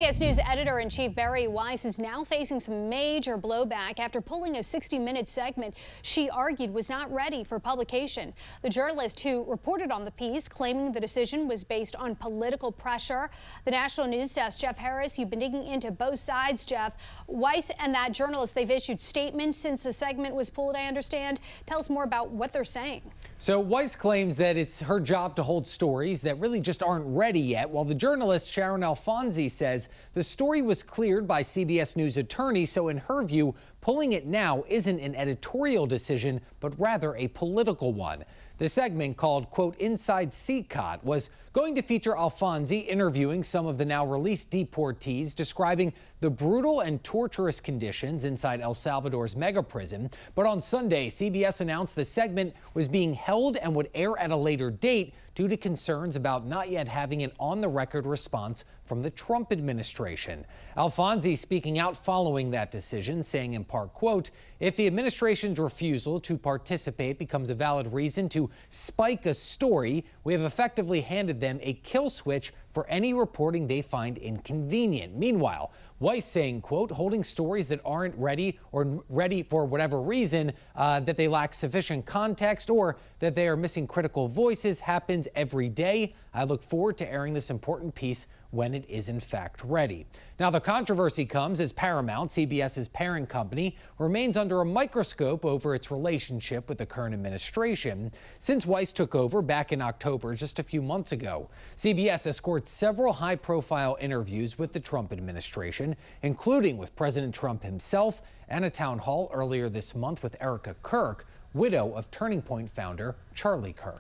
CBS News editor-in-chief Bari Weiss is now facing some major blowback after pulling a 60-minute segment she argued was not ready for publication. The journalist who reported on the piece claiming the decision was based on political pressure. The national news desk, Jeff Harris, you've been digging into both sides, Jeff. Weiss and that journalist, they've issued statements since the segment was pulled, I understand. Tell us more about what they're saying. So Weiss claims that it's her job to hold stories that really just aren't ready yet, while the journalist Sharon Alfonsi says the story was cleared by CBS News attorney, so in her view, pulling it now isn't an editorial decision, but rather a political one. The segment, called, quote, Inside CCOT, was going to feature Alfonsi interviewing some of the now released deportees, describing the brutal and torturous conditions inside El Salvador's mega prison. But on Sunday, CBS announced the segment was being held and would air at a later date due to concerns about not yet having an on-the-record response from the Trump administration. Alfonsi speaking out following that decision, saying in part, quote, if the administration's refusal to participate becomes a valid reason to spike a story, we have effectively handed them a kill switch for any reporting they find inconvenient. Meanwhile, Weiss saying, quote, holding stories that aren't ready or ready for whatever reason, that they lack sufficient context or that they are missing critical voices happens every day. I look forward to airing this important piece when it is in fact ready. Now, the controversy comes as Paramount, CBS's parent company, remains under a microscope over its relationship with the current administration. Since Weiss took over back in October, just a few months ago, CBS has scored several high-profile interviews with the Trump administration, including with President Trump himself, and a town hall earlier this month with Erica Kirk, widow of Turning Point founder Charlie Kirk.